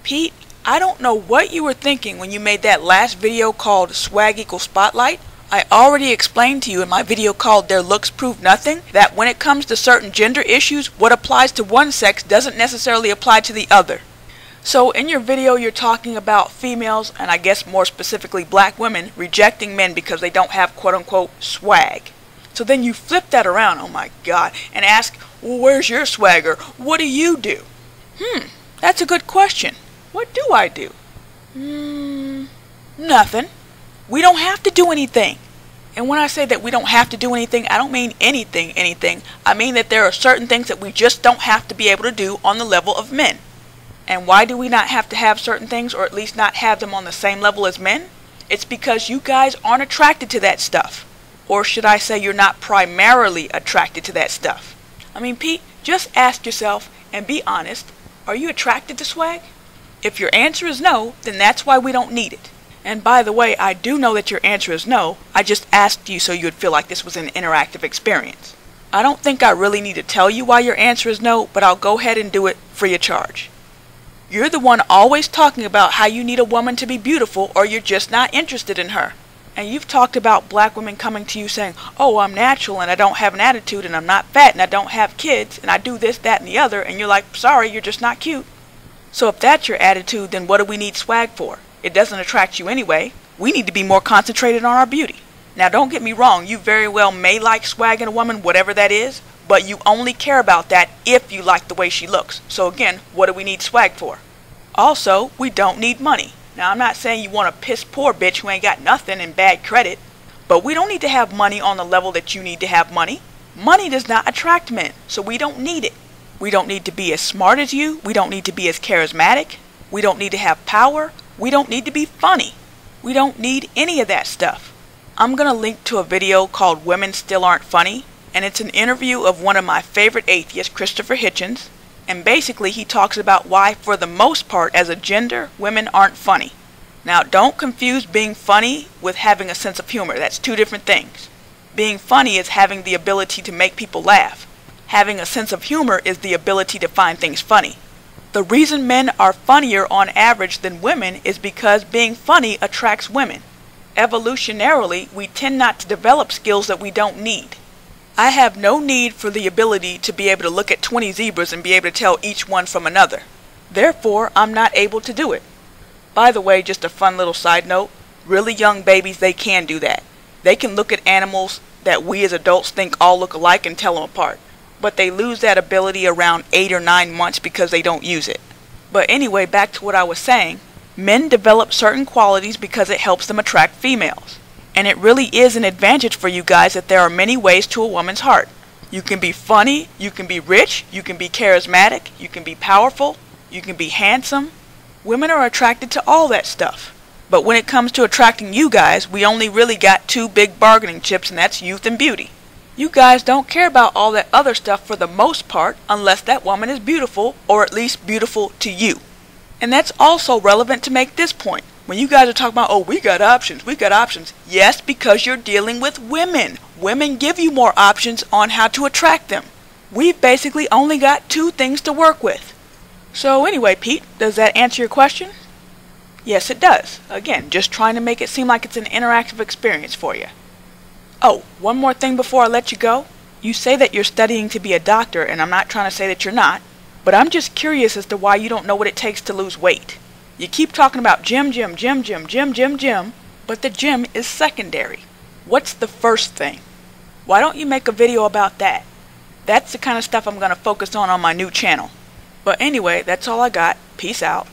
Pete, I don't know what you were thinking when you made that last video called Swag Equals Spotlight. I already explained to you in my video called Their Looks Prove Nothing that when it comes to certain gender issues, what applies to one sex doesn't necessarily apply to the other. So in your video you're talking about females, and I guess more specifically black women, rejecting men because they don't have quote-unquote swag. So then you flip that around, oh my god, and ask, well, where's your swagger? What do you do? That's a good question. What do I do? Nothing. We don't have to do anything. And when I say that we don't have to do anything, I don't mean anything. I mean that there are certain things that we just don't have to be able to do on the level of men. And why do we not have to have certain things, or at least not have them on the same level as men? It's because you guys aren't attracted to that stuff. Or should I say you're not primarily attracted to that stuff? I mean, Pete, just ask yourself and be honest, are you attracted to swag? If your answer is no, then that's why we don't need it. And by the way, I do know that your answer is no. I just asked you so you would feel like this was an interactive experience. I don't think I really need to tell you why your answer is no, but I'll go ahead and do it free of charge. You're the one always talking about how you need a woman to be beautiful or you're just not interested in her. And you've talked about black women coming to you saying, oh, I'm natural and I don't have an attitude and I'm not fat and I don't have kids and I do this, that, and the other, and you're like, sorry, you're just not cute. So if that's your attitude, then what do we need swag for? It doesn't attract you anyway. We need to be more concentrated on our beauty. Now don't get me wrong, you very well may like swag in a woman, whatever that is, but you only care about that if you like the way she looks. So again, what do we need swag for? Also, we don't need money. Now I'm not saying you want a piss poor bitch who ain't got nothing and bad credit, but we don't need to have money on the level that you need to have money. Money does not attract men, so we don't need it. We don't need to be as smart as you. We don't need to be as charismatic. We don't need to have power. We don't need to be funny. We don't need any of that stuff. I'm going to link to a video called Women Still Aren't Funny, and it's an interview of one of my favorite atheists, Christopher Hitchens, and basically he talks about why, for the most part, as a gender, women aren't funny. Now don't confuse being funny with having a sense of humor. That's two different things. Being funny is having the ability to make people laugh. Having a sense of humor is the ability to find things funny. The reason men are funnier on average than women is because being funny attracts women. Evolutionarily, we tend not to develop skills that we don't need. I have no need for the ability to be able to look at 20 zebras and be able to tell each one from another. Therefore, I'm not able to do it. By the way, just a fun little side note, really young babies, they can do that. They can look at animals that we as adults think all look alike and tell them apart. But they lose that ability around 8 or 9 months because they don't use it. But anyway, back to what I was saying. Men develop certain qualities because it helps them attract females. And it really is an advantage for you guys that there are many ways to a woman's heart. You can be funny, you can be rich, you can be charismatic, you can be powerful, you can be handsome. Women are attracted to all that stuff. But when it comes to attracting you guys, we only really got two big bargaining chips, and that's youth and beauty. You guys don't care about all that other stuff for the most part unless that woman is beautiful, or at least beautiful to you. And that's also relevant to make this point. When you guys are talking about, oh, we got options. Yes, because you're dealing with women. Women give you more options on how to attract them. We've basically only got two things to work with. So anyway, Pete, does that answer your question? Yes, it does. Again, just trying to make it seem like it's an interactive experience for you. Oh, one more thing before I let you go. You say that you're studying to be a doctor, and I'm not trying to say that you're not, but I'm just curious as to why you don't know what it takes to lose weight. You keep talking about gym, but the gym is secondary. What's the first thing? Why don't you make a video about that? That's the kind of stuff I'm going to focus on my new channel. But anyway, that's all I got. Peace out.